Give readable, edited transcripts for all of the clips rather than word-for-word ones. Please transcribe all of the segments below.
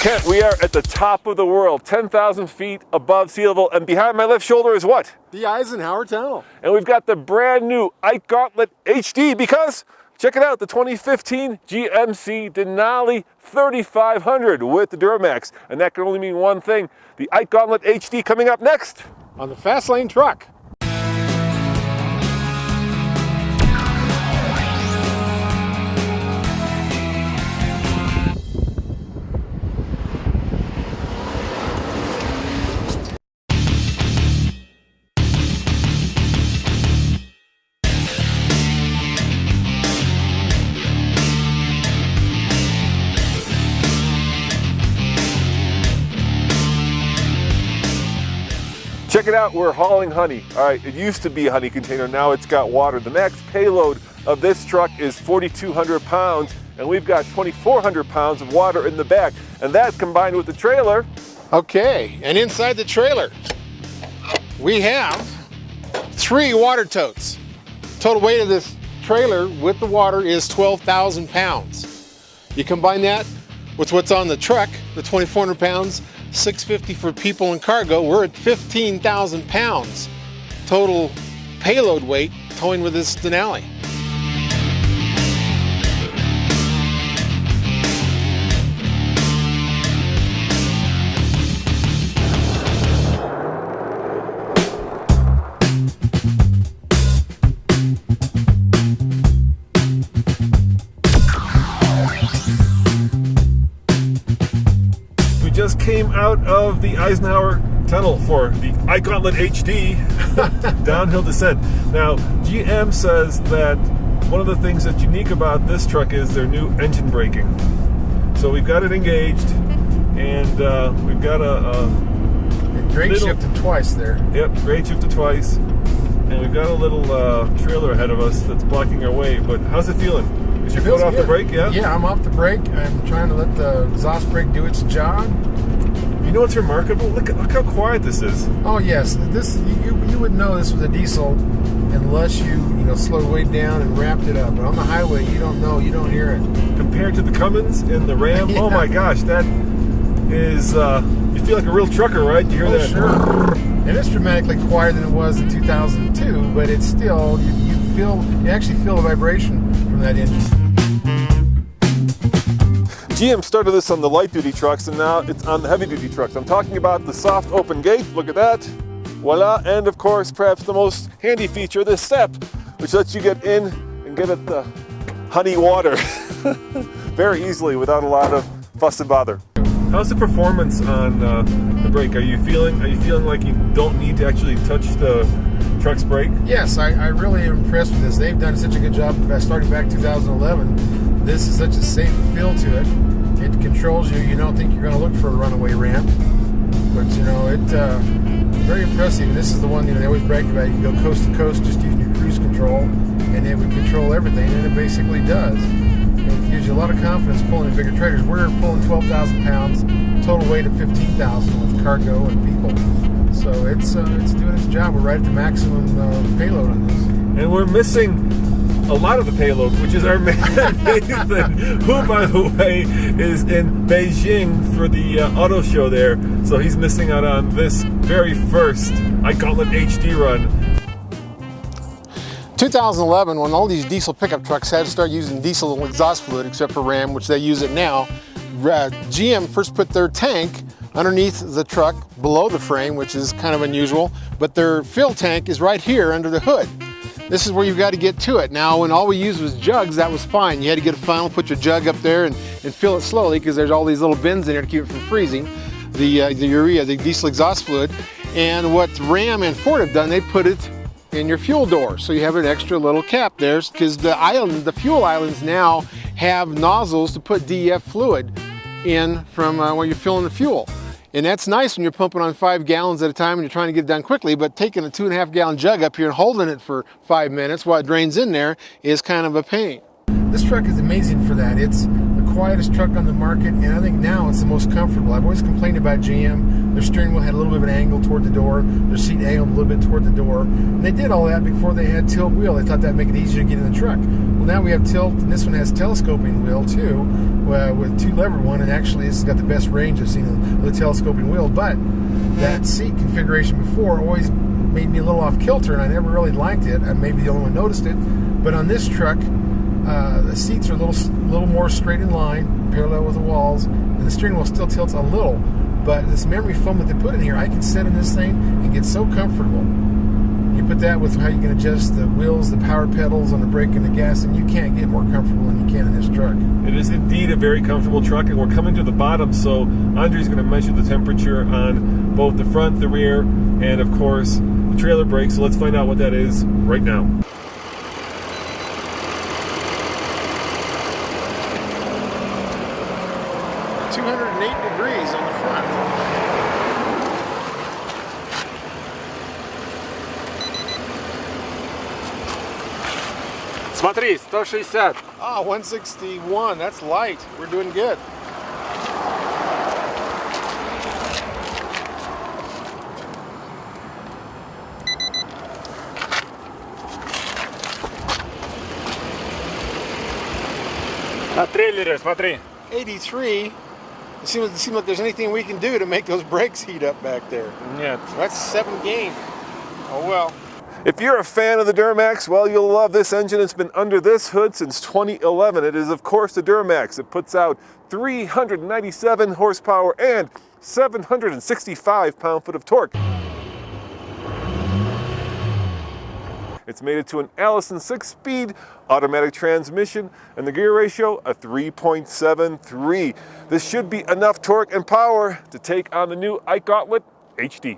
Kent, we are at the top of the world, 10,000 feet above sea level, and behind my left shoulder is what? The Eisenhower Tunnel. And we've got the brand new Ike Gauntlet HD because, check it out, the 2015 GMC Denali 3500 with the Duramax. And that can only mean one thing, the Ike Gauntlet HD coming up next. On the Fast Lane Truck. Check it out, we're hauling honey. All right, it used to be a honey container, now it's got water. The max payload of this truck is 4,200 pounds, and we've got 2,400 pounds of water in the back. And that combined with the trailer. Okay, and inside the trailer, we have 3 water totes. Total weight of this trailer with the water is 12,000 pounds. You combine that with what's on the truck, the 2,400 pounds, 650 for people and cargo, we're at 15,000 pounds total payload weight towing with this Denali. Just came out of the Eisenhower Tunnel for the Ike Gauntlet HD downhill descent. Now, GM says that one of the things that's unique about this truck is their new engine braking. So we've got it engaged, and we've got a grade shifted twice there. Yep, grade shifted twice, and we've got a little trailer ahead of us that's blocking our way. But how's it feeling? Is your foot off the brake? Yeah. Yeah, I'm off the brake. I'm trying to let the exhaust brake do its job. You know what's remarkable? Look how quiet this is. Oh yes, this you would know this was a diesel unless you slowed way down and wrapped it up. But on the highway, you don't know, you don't hear it. Compared to the Cummins and the Ram, yeah. Oh my gosh, that is you feel like a real trucker, right? You hear that? Sure. And it's dramatically quieter than it was in 2002, but it's still you actually feel the vibration from that engine. GM started this on the light-duty trucks, and now it's on the heavy-duty trucks. I'm talking about the soft open gate. Look at that. Voila. And of course, perhaps the most handy feature, this step, which lets you get in and get at the honey water very easily without a lot of fuss and bother. How's the performance on the brake? Are you feeling like you don't need to actually touch the truck's brake? Yes, I really am impressed with this. They've done such a good job starting back 2011. This is such a safe feel to it. It controls you. You don't think you're going to look for a runaway ramp, but it's very impressive. And this is the one they always brag about. You can go coast to coast just using your cruise control, and it would control everything, and it basically does. It gives you a lot of confidence pulling in bigger trailers. We're pulling 12,000 pounds, total weight of 15,000 with cargo and people. So it's doing its job. We're right at the maximum payload on this. And we're missing a lot of the payload, which is our man Nathan, who, by the way, is in Beijing for the auto show there. So he's missing out on this very first Ike Gauntlet HD run. 2011, when all these diesel pickup trucks had to start using diesel exhaust fluid, except for Ram, which they use it now, GM first put their tank underneath the truck below the frame, which is kind of unusual, but their fill tank is right here under the hood. This is where you've got to get to it. Now, when all we used was jugs, that was fine. You had to get a funnel, put your jug up there and fill it slowly because there's all these little bins in there to keep it from freezing, the urea, the diesel exhaust fluid. And what Ram and Ford have done, they put it in your fuel door. So you have an extra little cap there because the fuel islands now have nozzles to put DEF fluid in from when you're filling the fuel. And that's nice when you're pumping on 5 gallons at a time and you're trying to get it done quickly, but taking a 2.5 gallon jug up here and holding it for 5 minutes while it drains in there is kind of a pain. This truck is amazing for that. The quietest truck on the market, and I think now it's the most comfortable. I've always complained about GM. Their steering wheel had a little bit of an angle toward the door. Their seat angled a little bit toward the door. And they did all that before they had tilt wheel. They thought that'd make it easier to get in the truck. Well, now we have tilt, and this one has telescoping wheel too, with two levered one, and actually this has got the best range I've seen of the telescoping wheel. But that seat configuration before always made me a little off kilter, and I never really liked it. I may be the only one noticed it. But on this truck, the seats are a little more straight in line, parallel with the walls, and the steering wheel still tilts a little. But this memory foam that they put in here, I can sit in this thing and get so comfortable. You put that with how you can adjust the wheels, the power pedals on the brake and the gas, and you can't get more comfortable than you can in this truck. It is indeed a very comfortable truck, and we're coming to the bottom, so Andre's going to measure the temperature on both the front, the rear, and of course the trailer brake. So let's find out what that is right now. Degrees on the front. Смотри, 160. Ah, 161. That's light. We're doing good. На трейлере, смотри. 83. It seems like there's anything we can do to make those brakes heat up back there. Нет. That's 7 gain. Oh well. If you're a fan of the Duramax, well, you'll love this engine. It's been under this hood since 2011. It is, of course, the Duramax. It puts out 397 horsepower and 765 pound-foot of torque. It's made it to an Allison 6-speed automatic transmission, and the gear ratio a 3.73. This should be enough torque and power to take on the new Ike Gauntlet HD.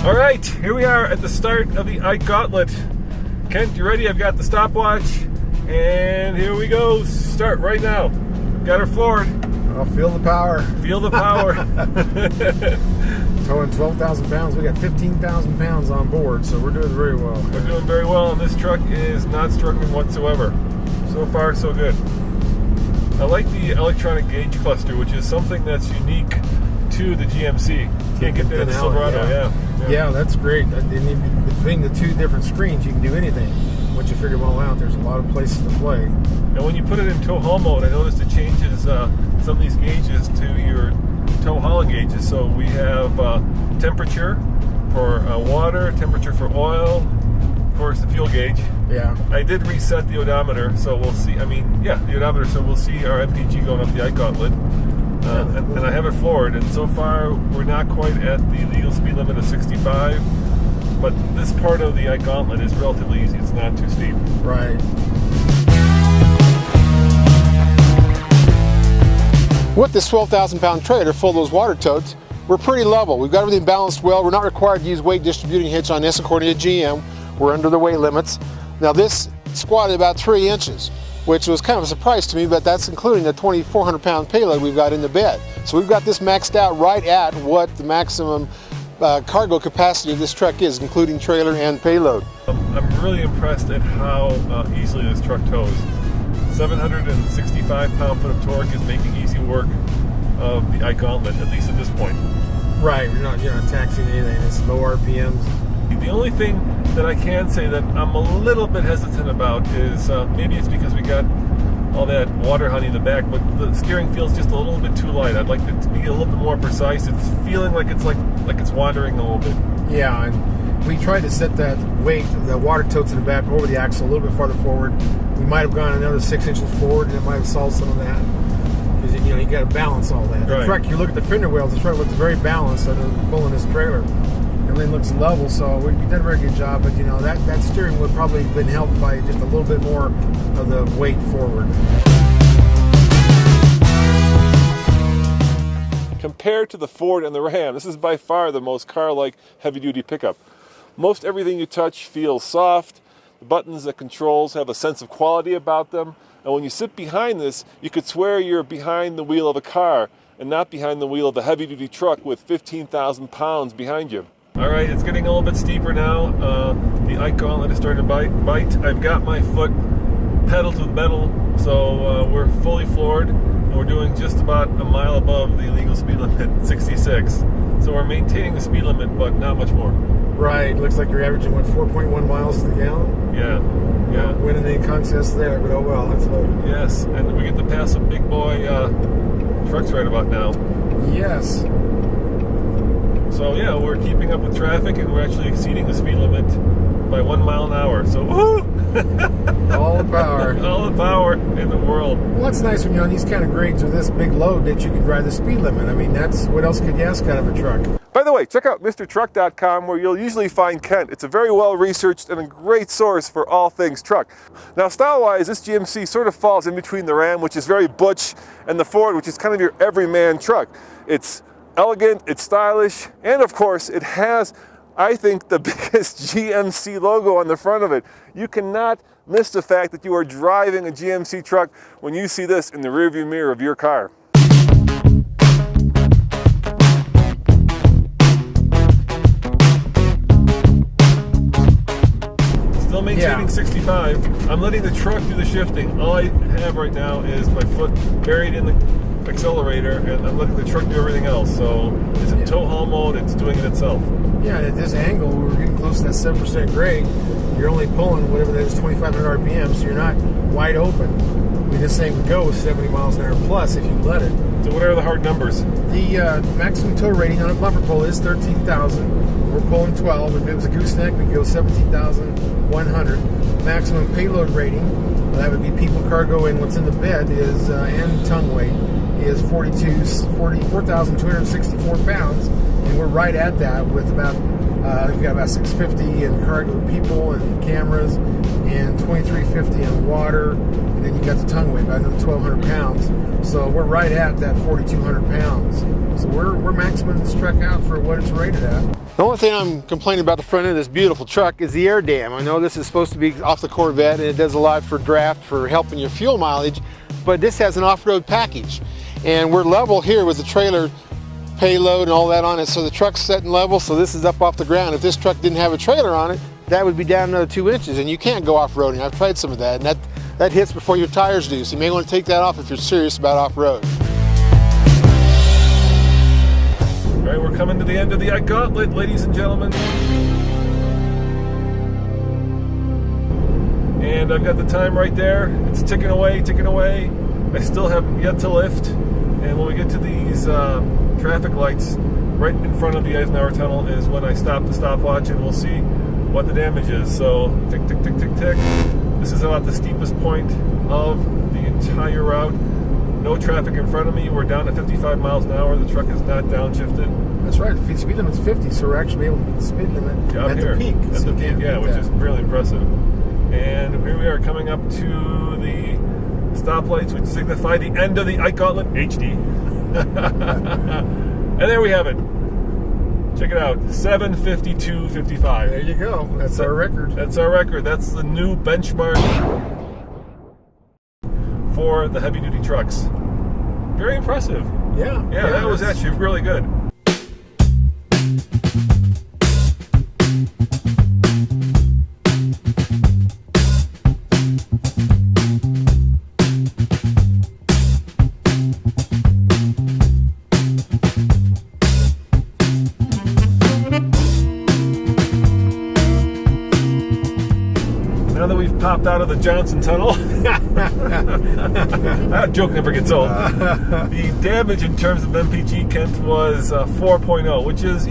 All right, here we are at the start of the Ike Gauntlet. Kent, you ready? I've got the stopwatch, and here we go. Start right now. Got her floored. I'll feel the power. Feel the power. Towing 12,000 pounds. We got 15,000 pounds on board, so we're doing very well. We're doing very well, and this truck is not struggling whatsoever. So far, so good. I like the electronic gauge cluster, which is something that's unique to the GMC. Can't get that in Silverado, yeah, that's great. Between the two different screens, you can do anything. Once you figure them all out, there's a lot of places to play. And when you put it in tow haul mode, I noticed it changes some of these gauges to your tow hauling gauges. So we have temperature for water, temperature for oil, of course the fuel gauge. Yeah. I did reset the odometer, so we'll see. The odometer, so we'll see our MPG going up the Ike Gauntlet. And I have it floored, and so far we're not quite at the legal speed limit of 65, but this part of the Ike Gauntlet is relatively easy. It's not too steep. Right. With this 12,000 pound trailer full of those water totes, we're pretty level. We've got everything balanced well. We're not required to use weight distributing hitch on this according to GM. We're under the weight limits. Now this squatted about 3 inches, which was kind of a surprise to me, but that's including the 2,400 pound payload we've got in the bed. So we've got this maxed out right at what the maximum cargo capacity of this truck is, including trailer and payload. I'm really impressed at how easily this truck tows. 765 pound-foot of torque is making easy work of the Ike Gauntlet, at least at this point. Right, you're not taxing anything. It's low RPMs. The only thing that I can say that I'm a little bit hesitant about is maybe it's because we got all that water honey in the back, but the steering feels just a little bit too light. I'd like it to be a little bit more precise. It's feeling like it's wandering a little bit. Yeah, and we tried to set that weight, the water totes in the back over the axle a little bit farther forward. We might have gone another 6 inches forward, and it might have solved some of that. Because you got to balance all that. Right. The truck, you look at the fender wheels, the truck looks very balanced under pulling this trailer. Everything looks level, so we've done a very good job. But that steering would probably have been helped by just a little bit more of the weight forward. Compared to the Ford and the Ram, this is by far the most car-like heavy-duty pickup. Most everything you touch feels soft. The buttons, the controls have a sense of quality about them. And when you sit behind this, you could swear you're behind the wheel of a car and not behind the wheel of a heavy-duty truck with 15,000 pounds behind you. All right, it's getting a little bit steeper now. The Ike Gauntlet is starting to bite. I've got my foot pedal to the metal, so we're fully floored. And we're doing just about a mile above the legal speed limit, 66. So we're maintaining the speed limit, but not much more. Right, looks like you're averaging, what, 4.1 miles to the gallon? Yeah. Winning any contest there, but oh well, that's loaded. Yes, and we get to pass some big boy trucks right about now. Yes. So yeah, we're keeping up with traffic and we're actually exceeding the speed limit by 1 mile an hour. So woo! All the power. All the power in the world. Well, that's nice when you're on these kind of grades with this big load that you can drive the speed limit. I mean, that's what else could you ask out of a truck? By the way, check out MrTruck.com where you'll usually find Kent. It's a very well researched and a great source for all things truck. Now style-wise, this GMC sort of falls in between the Ram, which is very butch, and the Ford, which is kind of your everyman truck. It's elegant, it's stylish, and of course it has, I think, the biggest GMC logo on the front of it. You cannot miss the fact that you are driving a GMC truck when you see this in the rearview mirror of your car. Still maintaining 65. I'm letting the truck do the shifting. All I have right now is my foot buried in the accelerator, and I'm letting the truck do everything else. So it's in tow haul mode, it's doing it itself. Yeah, at this angle, we're getting close to that 7% grade. You're only pulling whatever that is, 2,500 RPM, so you're not wide open. I mean, this thing would go 70 miles an hour plus if you let it. So what are the hard numbers? The maximum tow rating on a bumper pull is 13,000. We're pulling 12. If it was a gooseneck, we'd go 17,100. Maximum payload rating, that would be people, cargo, and what's in the bed is and tongue weight is 44,264 pounds, and we're right at that with about we've got about 650 in cargo, people and cameras, and 2,350 in water, and then you got the tongue weight, about another 1,200 pounds. So we're right at that 4,200 pounds. So we're maximum this truck out for what it's rated at. The only thing I'm complaining about the front end of this beautiful truck is the air dam. I know this is supposed to be off the Corvette and it does a lot for draft, for helping your fuel mileage, but this has an off-road package. And we're level here with the trailer payload and all that on it, so the truck's setting level, so this is up off the ground. If this truck didn't have a trailer on it, that would be down another 2 inches, and you can't go off-roading. I've tried some of that, and that hits before your tires do, so you may want to take that off if you're serious about off-road. All right, we're coming to the end of the Ike Gauntlet, ladies and gentlemen. And I've got the time right there. It's ticking away, ticking away. I still have yet to lift, and when we get to these traffic lights right in front of the Eisenhower Tunnel is when I stop the stopwatch, and we'll see what the damage is. So tick, tick, tick, tick, tick. This is about the steepest point of the entire route. No traffic in front of me. We're down to 55 miles an hour. The truck is not downshifted. That's right. The speed limit's 50, so we're actually able to beat the speed limit at the peak. At the peak, yeah, which is really impressive. And here we are coming up to the stoplights, which signify the end of the Ike Gauntlet HD. And there we have it. Check it out, 7:52:55. There you go. That's our record. That's our record. That's the new benchmark for the heavy-duty trucks. Very impressive. Yeah, that was actually really good. Now that we've popped out of the Johnson Tunnel, that joke never gets old. The damage in terms of MPG, Kent, was 4.0, which is,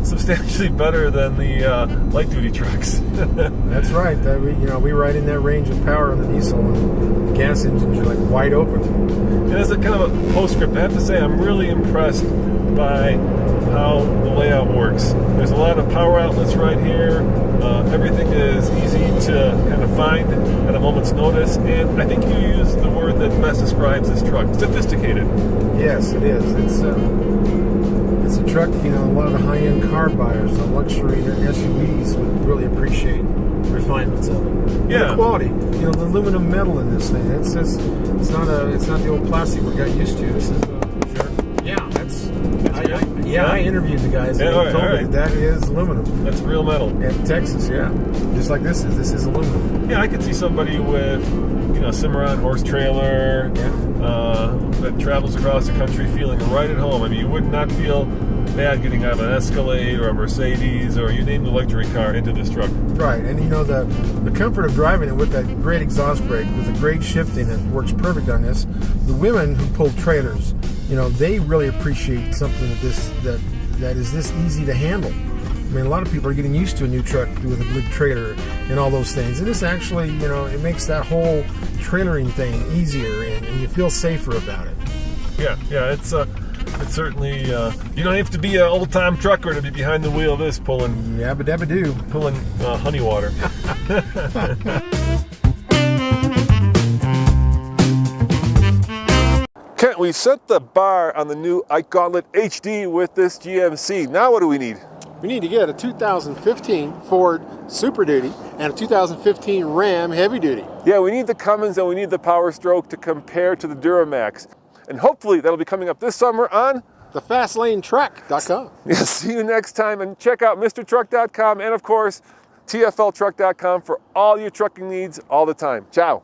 substantially better than the light-duty trucks. That's right. We ride in that range of power on the diesel, and the gas engines are like wide open. And as a kind of a postscript, I have to say I'm really impressed by how the layout works. There's a lot of power outlets right here. Everything is easy to kind of find at a moment's notice, and I think you used the word that best describes this truck: sophisticated. Yes, it is. It's a truck, you know, a lot of the high-end car buyers, the luxury SUVs would really appreciate refinements of it. Yeah. And the quality, you know, the aluminum metal in this thing. It's just, it's not the old plastic we got used to. This is I interviewed the guys and they told me that is aluminum. That's real metal. In Texas, yeah. Just like this is. This is aluminum. Yeah, I could see somebody with, you know, Cimarron horse trailer that travels across the country feeling right at home. I mean, you would not feel bad getting out of an Escalade or a Mercedes or you name the luxury car into this truck. Right, and you know, the comfort of driving it with that great exhaust brake, with the great shifting, it works perfect on this. The women who pull trailers, you know, they really appreciate something that is this easy to handle. I mean, a lot of people are getting used to a new truck with a big trailer and all those things. And this actually, you know, it makes that whole trailering thing easier and you feel safer about it. Yeah, it's certainly, you don't have to be an old-time trucker to be behind the wheel of this pulling honey water. Kent, we set the bar on the new Ike Gauntlet HD with this GMC. Now what do we need? We need to get a 2015 Ford Super Duty and a 2015 Ram Heavy Duty. Yeah, we need the Cummins and we need the Power Stroke to compare to the Duramax. And hopefully that'll be coming up this summer on thefastlanetrack.com. Yeah, see you next time, and check out MrTruck.com and of course TFLTruck.com for all your trucking needs all the time. Ciao.